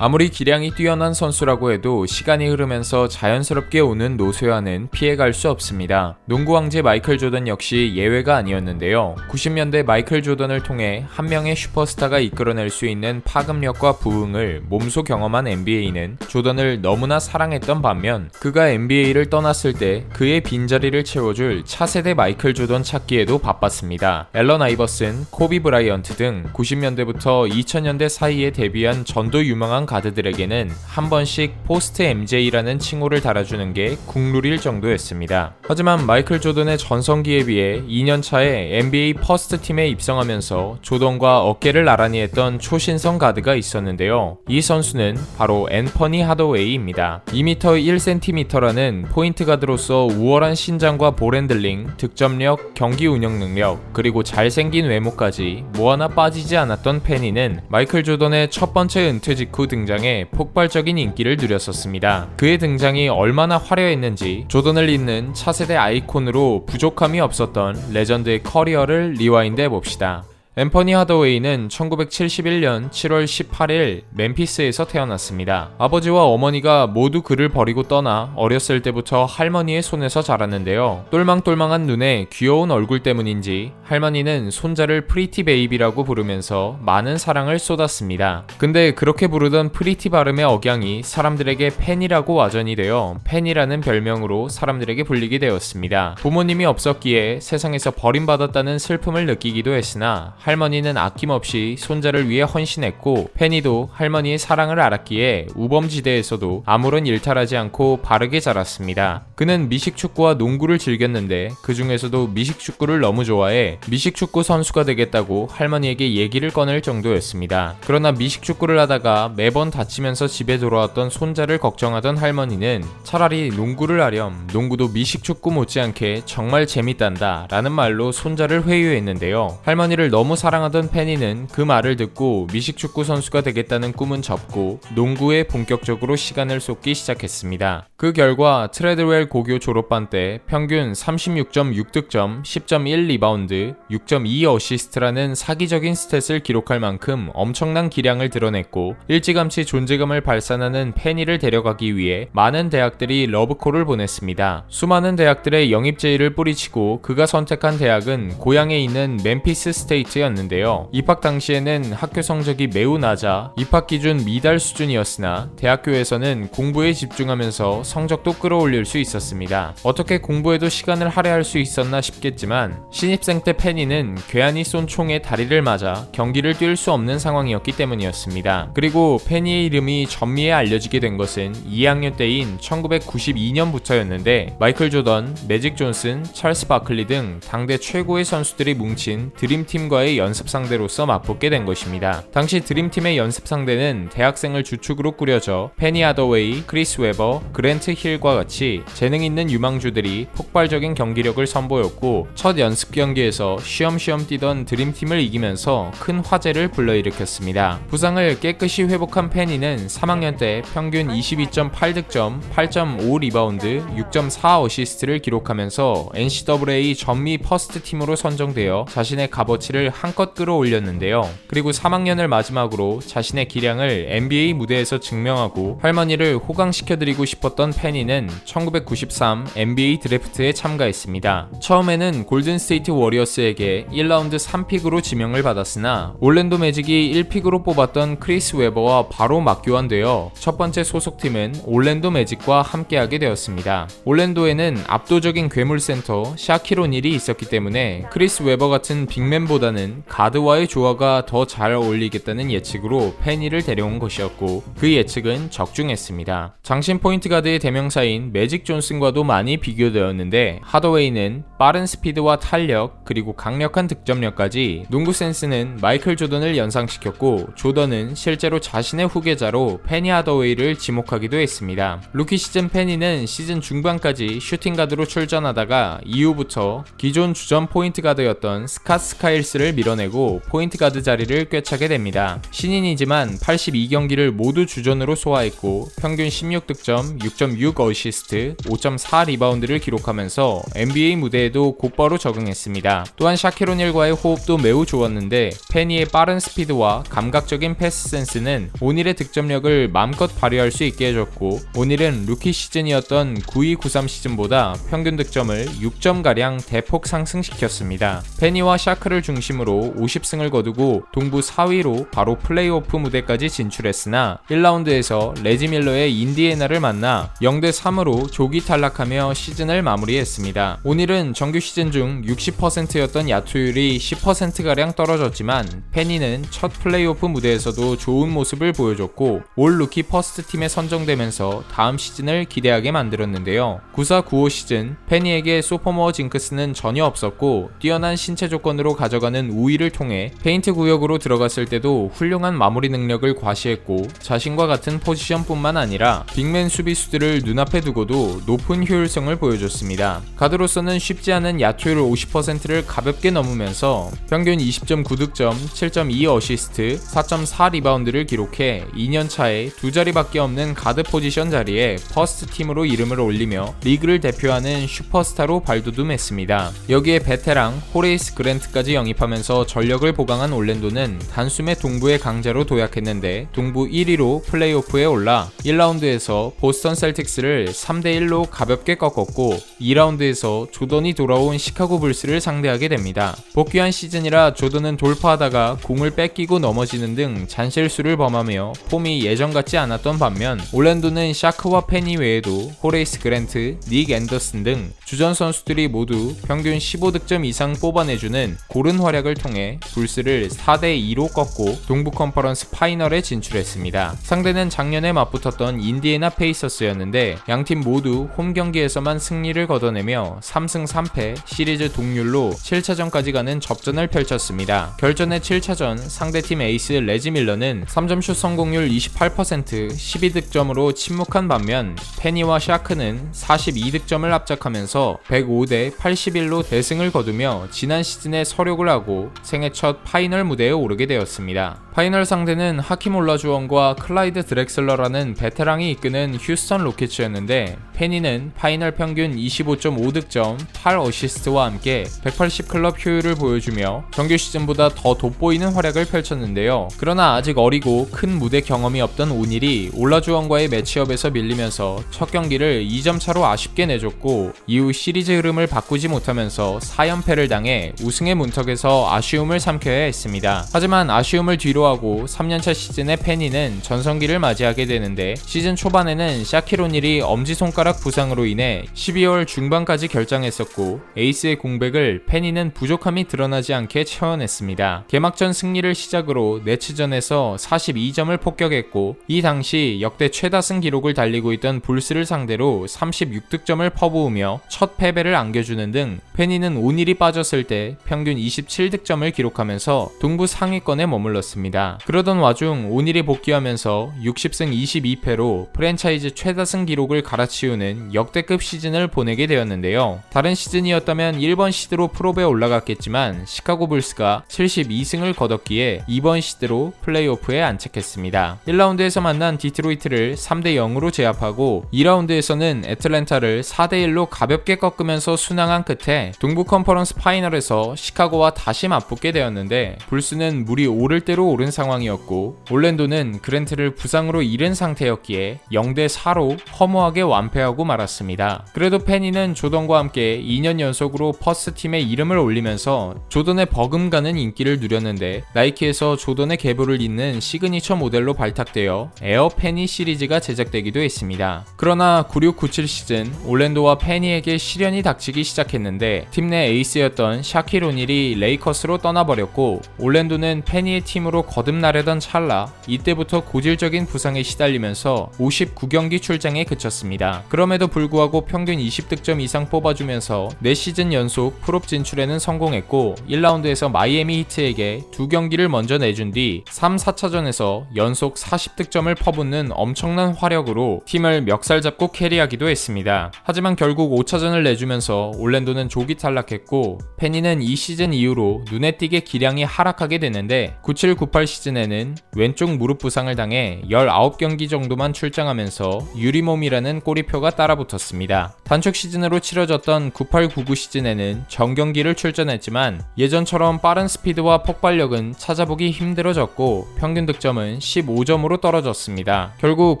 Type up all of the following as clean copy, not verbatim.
아무리 기량이 뛰어난 선수라고 해도 시간이 흐르면서 자연스럽게 오는 노쇠화는 피해갈 수 없습니다. 농구 왕제 마이클 조던 역시 예외가 아니었는데요. 90년대 마이클 조던을 통해 한 명의 슈퍼스타가 이끌어낼 수 있는 파급력과 부흥을 몸소 경험한 NBA는 조던을 너무나 사랑했던 반면 그가 NBA를 떠났을 때 그의 빈자리를 채워줄 차세대 마이클 조던 찾기에도 바빴습니다. 앨런 아이버슨, 코비 브라이언트 등 90년대부터 2000년대 사이에 데뷔한 전도 유망한 가드들에게는 한 번씩 포스트 MJ라는 칭호를 달아주는 게 국룰일 정도였습니다. 하지만 마이클 조던의 전성기에 비해 2년 차에 NBA 퍼스트 팀에 입성하면서 조던과 어깨를 나란히 했던 초신성 가드가 있었는데요. 이 선수는 바로 앤퍼니 하더웨이입니다. 2m 1cm라는 포인트 가드로서 우월한 신장과 볼핸들링, 득점력, 경기 운영 능력, 그리고 잘생긴 외모까지 뭐 하나 빠지지 않았던 페니는 마이클 조던의 첫 번째 은퇴 직후 등장해 폭발적인 인기를 누렸었습니다. 그의 등장이 얼마나 화려했는지 조던을 잇는 차세대 아이콘으로 부족함이 없었던 레전드의 커리어를 리와인드 해봅시다. 앤퍼니 하더웨이는 1971년 7월 18일 멤피스에서 태어났습니다. 아버지와 어머니가 모두 그를 버리고 떠나 어렸을 때부터 할머니의 손에서 자랐는데요. 똘망똘망한 눈에 귀여운 얼굴 때문인지 할머니는 손자를 프리티 베이비라고 부르면서 많은 사랑을 쏟았습니다. 근데 그렇게 부르던 프리티 발음의 억양이 사람들에게 팬이라고 와전이 되어 팬이라는 별명으로 사람들에게 불리게 되었습니다. 부모님이 없었기에 세상에서 버림받았다는 슬픔을 느끼기도 했으나 할머니는 아낌없이 손자를 위해 헌신했고 페니도 할머니의 사랑을 알았기에 우범지대에서도 아무런 일탈하지 않고 바르게 자랐습니다. 그는 미식축구와 농구를 즐겼는데 그 중에서도 미식축구를 너무 좋아해 미식축구 선수가 되겠다고 할머니에게 얘기를 꺼낼 정도였습니다. 그러나 미식축구를 하다가 매번 다치면서 집에 돌아왔던 손자를 걱정하던 할머니는 차라리 농구를 하렴 농구도 미식축구 못지않게 정말 재밌단다 라는 말로 손자를 회유했는데요. 할머니를 너무 사랑하던 페니는 그 말을 듣고 미식축구 선수가 되겠다는 꿈은 접고 농구에 본격적으로 시간을 쏟기 시작했습니다. 그 결과 트레드웰 고교 졸업반 때 평균 36.6득점, 10.1 리바운드, 6.2 어시스트라는 사기적인 스탯을 기록할 만큼 엄청난 기량을 드러냈고 일찌감치 존재감을 발산하는 페니를 데려가기 위해 많은 대학들이 러브콜을 보냈습니다. 수많은 대학들의 영입 제의를 뿌리치고 그가 선택한 대학은 고향에 있는 멤피스 스테이트였는데요. 입학 당시에는 학교 성적이 매우 낮아 입학 기준 미달 수준이었으나 대학교에서는 공부에 집중하면서 성적도 끌어올릴 수 있었습니다. 어떻게 공부에도 시간을 할애할 수 있었나 싶겠지만 신입생 때 페니는 괴한이 쏜 총에 다리를 맞아 경기를 뛸 수 없는 상황이었기 때문이었습니다. 그리고 페니의 이름이 전미에 알려지게 된 것은 2학년 때인 1992년부터였는데 마이클 조던, 매직 존슨, 찰스 바클리 등 당대 최고의 선수들이 뭉친 드림팀과의 연습 상대로서 맞붙게 된 것입니다. 당시 드림팀의 연습 상대는 대학생을 주축으로 꾸려져 페니 하더웨이, 크리스 웨버, 그랜트 힐과 같이 재능 있는 유망주들이 폭발적인 경기력을 선보였고 첫 연습 경기에서 쉬엄쉬엄 뛰던 드림팀을 이기면서 큰 화제를 불러일으켰습니다. 부상을 깨끗이 회복한 페니는 3학년 때 평균 22.8득점, 8.5 리바운드, 6.4 어시스트를 기록하면서 NCAA 전미 퍼스트 팀으로 선정되어 자신의 값어치를 한껏 끌어올렸는데요. 그리고 3학년을 마지막으로 자신의 기량을 NBA 무대에서 증명하고 할머니를 호강시켜드리고 싶었던 페니는 1993 NBA 드래프트에 참가했습니다. 처음에는 골든스테이트 워리어스에게 1라운드 3픽으로 지명을 받았으나 올랜도 매직이 1픽으로 뽑았던 크리스 웨버와 바로 맞교환되어 첫 번째 소속팀은 올랜도 매직과 함께하게 되었습니다. 올랜도에는 압도적인 괴물센터 샤킬 오닐이 있었기 때문에 크리스 웨버 같은 빅맨보다는 가드와의 조화가 더 잘 어울리겠다는 예측으로 페니를 데려온 것이었고 그 예측은 적중했습니다. 장신 포인트 가드의 대명사인 매직 존슨과도 많이 비교되었는데 하더웨이는 빠른 스피드와 탄력 그리고 강력한 득점력까지 농구 센스는 마이클 조던을 연상시켰고 조던은 실제로 자신의 후계자로 페니 하더웨이를 지목하기도 했습니다. 루키 시즌 페니는 시즌 중반까지 슈팅 가드로 출전하다가 이후부터 기존 주전 포인트 가드였던 스캇 스카일스를 밀어내고 포인트 가드 자리를 꿰차게 됩니다. 신인이지만 82경기를 모두 주전으로 소화했고 평균 16득점, 6.6 어시스트, 5.4 리바운드를 기록하면서 NBA 무대에도 곧바로 적응했습니다. 또한 샤킬 오닐과의 호흡도 매우 좋았는데 페니의 빠른 스피드와 감각적인 패스 센스는 오닐의 득점력을 마음껏 발휘할 수 있게 해줬고 오닐은 루키 시즌이었던 92-93 시즌보다 평균 득점을 6점가량 대폭 상승시켰습니다. 페니와 샤크를 중심으로 50승을 거두고 동부 4위로 바로 플레이오프 무대까지 진출했으나 1라운드에서 레지 밀러의 인디애나를 만나 0대3으로 조기 탈락하며 시즌을 마무리했습니다. 오닐은 정규 시즌 중 60%였던 야투율이 10%가량 떨어졌지만 페니는 첫 플레이오프 무대에서도 좋은 모습을 보여줬고 올 루키 퍼스트 팀에 선정되면서 다음 시즌을 기대하게 만들었는데요. 94-95 시즌 페니에게 소포머 징크스는 전혀 없었고 뛰어난 신체 조건으로 가져가는 우위를 통해 페인트 구역으로 들어갔을 때도 훌륭한 마무리 능력을 과시했고 자신과 같은 포지션뿐만 아니라 빅맨 수비수들을 눈앞에 두고도 높은 효율성을 보여줬습니다. 가드로서는 쉽지 않은 야투율 50%를 가볍게 넘으면서 평균 20.9득점, 7.2 어시스트, 4.4 리바운드를 기록해 2년차에 두 자리밖에 없는 가드 포지션 자리에 퍼스트 팀으로 이름을 올리며 리그를 대표하는 슈퍼스타로 발돋움했습니다. 여기에 베테랑 호레이스 그랜트까지 영입하면서 전력을 보강한 올랜도는 단숨에 동부의 강자로 도약했는데 동부 1위로 플레이오프에 올라 1라운드에서 보스턴 셀틱스를 3대1로 가볍게 꺾었고 2라운드에서 조던이 돌아온 시카고 불스를 상대하게 됩니다. 복귀한 시즌이라 조던은 돌파하다가 공을 뺏기고 넘어지는 등 잔실수를 범하며 폼이 예전 같지 않았던 반면 올랜도는 샤크와 페니 외에도 호레이스 그랜트, 닉 앤더슨 등 주전 선수들이 모두 평균 15득점 이상 뽑아내주는 고른 활약을 통해 불스를 4대2로 꺾고 동부 컨퍼런스 파이널에 진출했습니다. 상대는 작년에 맞붙었던 인디애나 페이서스였는데 양팀 모두 홈 경기에서만 승리를 거둬내며 3승 3패 시리즈 동률로 7차전까지 가는 접전을 펼쳤습니다. 결전의 7차전 상대팀 에이스 레지 밀러는 3점슛 성공률 28%, 12득점으로 침묵한 반면 페니와 샤크는 42득점을 압작하면서 105대 81로 대승을 거두며 지난 시즌에 서력을 하고 생애 첫 파이널 무대에 오르게 되었습니다. 파이널 상대는 하킴 올라주원과 클라이드 드렉슬러라는 베테랑이 이끄는 휴스턴 로켓츠였는데 페니는 파이널 평균 25.5득점, 8어시스트와 함께 180 클럽 효율을 보여주며 정규 시즌보다 더 돋보이는 활약을 펼쳤는데요. 그러나 아직 어리고 큰 무대 경험이 없던 오닐이 올라주원과의 매치업에서 밀리면서 첫 경기를 2점 차로 아쉽게 내줬고 이후 시리즈 흐름을 바꾸지 못하면서 4연패를 당해 우승의 문턱에서 아쉬움을 삼켜야 했습니다. 하지만 아쉬움을 뒤로하고 3년차 시즌의 페니는 전성기를 맞이하게 되는데 시즌 초반에는 샤킬 오닐이 엄지손가락 부상으로 인해 12월 중반까지 결장했었고 에이스의 공백을 페니는 부족함이 드러나지 않게 채워냈습니다. 개막전 승리를 시작으로 네츠전에서 42점을 폭격했고 이 당시 역대 최다승 기록을 달리고 있던 불스를 상대로 36득점을 퍼부으며 첫 패배를 안겨주는 등 페니는 오닐이 빠졌을 때 평균 27득점을 기록하면서 동부 상위권에 머물렀습니다. 그러던 와중 오닐이 복귀하면서 60승 22패로 프랜차이즈 최다승 기록을 갈아치우는 역대급 시즌을 보내게 되었는데요. 다른 시즌이었다면 1번 시드로 프로배에 올라갔겠지만 시카고 불스가 72승을 거뒀기에 2번 시드로 플레이오프에 안착했습니다. 1라운드에서 만난 디트로이트를 3대0으로 제압하고 2라운드에서는 애틀랜타를 4대1로 가볍게 꺾으면서 순항한 끝에 동부 컨퍼런스 파이널에서 시카고와 다시 맞붙게 되었는데 불스는 물이 오를 대로 오른 상황이었고 올랜도는 그랜트를 부상으로 잃은 상태였기에 0대4로 허무하게 완패하고 말았습니다. 그래도 페니는 조던과 함께 2년 연속으로 퍼스트팀에 이름을 올리면서 조던의 버금가는 인기를 누렸는데 나이키에서 조던의 계보를 잇는 시그니처 모델로 발탁되어 에어 페니 시리즈가 제작되기도 했습니다. 그러나 96-97 시즌 올랜도와 페니에게 시련이 닥치기 시작했는데 팀 내 에이스였던 샤킬 오닐이 레이커스로 떠나버렸고 올랜도는 페니의 팀으로 거듭나려던 찰나 이때부터 고질적인 부상에 시달리면서 59경기 출장에 그쳤습니다. 그럼에도 불구하고 평균 20득점 이상 뽑아주면서 4시즌 연속 프롭 진출에는 성공했고 1라운드에서 마이애미 히트에게 2경기를 먼저 내준 뒤 3, 4차전에서 연속 40득점을 퍼붓는 엄청난 화력으로 팀을 멱살 잡고 캐리하기도 했습니다. 하지만 결국 5차전을 내주면서 올랜도는 조기 탈락했고 페니는 이 시즌 이후로 눈에 띄게 기량이 하락하게 되는데 97-98 시즌에는 왼쪽 무릎 부상을 당해 19경기 정도만 출장하면서 유리몸이라는 꼬리표가 따라붙었습니다. 단축 시즌으로 치러졌던 98-99 시즌에는 정경기를 출전했지만 예전처럼 빠른 스피드와 폭발력은 찾아보기 힘들어졌고 평균 득점은 15점으로 떨어졌습니다. 결국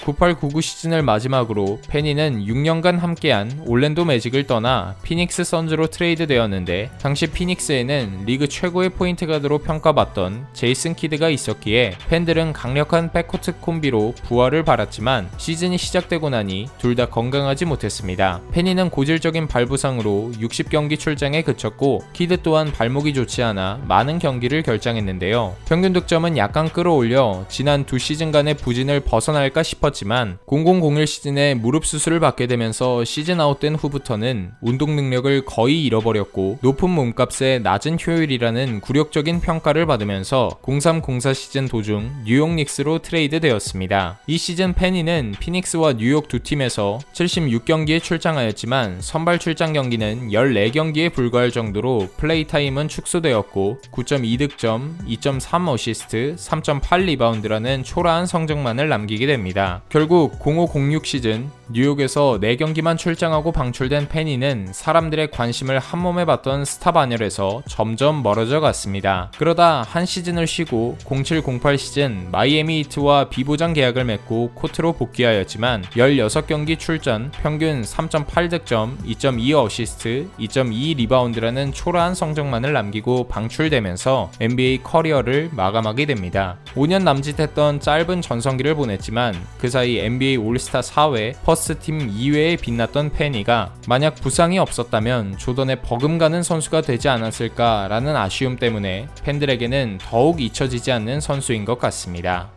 98-99 시즌을 마지막으로 페니는 6년간 함께한 올랜도 매직을 떠나 피닉스 선즈로 트레이드되었는데 당시 피닉스에는 리그 최고의 포인트 가드로 평가받던 제이슨 키드가 있었기에 팬들은 강력한 백코트 콤비로 부활을 바랐지만 시즌이 시작되고 나니 둘 다 건강하지 못했습니다. 페니는 고질적인 발부상으로 60경기 출장에 그쳤고 키드 또한 발목이 좋지 않아 많은 경기를 결장했는데요. 평균 득점은 약간 끌어올려 지난 두 시즌간의 부진을 벗어날까 싶었지만 0001 시즌에 무릎 수술을 받게 되면서 시즌 아웃된 후부터는 운동 능력을 거의 잃어버렸고 높은 몸값에 낮은 효율이라는 굴욕적인 평가를 받으면서 03-04 시즌 도중 뉴욕 닉스로 트레이드 되었습니다. 이 시즌 페니는 피닉스와 뉴욕 두 팀에서 76경기에 출장하였지만 선발 출장 경기는 14경기에 불과할 정도로 플레이 타임은 축소되었고 9.2득점, 2.3 어시스트, 3.8 리바운드라는 초라한 성적만을 남기게 됩니다. 결국 05-06 시즌 뉴욕에서 4경기만 출장하고 방출된 페니는 사람들의 관심을 한몸에 받던 스타 반열에서 점점 멀어져 갔습니다. 그러다 한 시즌을 쉬고 07-08 시즌 마이애미 히트와 비보장 계약을 맺고 코트로 복귀하였지만 16경기 출전, 평균 3.8득점, 2.2 어시스트, 2.2 리바운드라는 초라한 성적만을 남기고 방출되면서 NBA 커리어를 마감하게 됩니다. 5년 남짓했던 짧은 전성기를 보냈지만 그 사이 NBA 올스타 4회 퍼스트팀 2회에 빛났던 페니가 만약 부상이 없었다면 조던의 버금가는 선수가 되지 않았을까라는 아쉬움 때문에 팬들에게는 더욱 잊혀지지 않는 선수인 것 같습니다.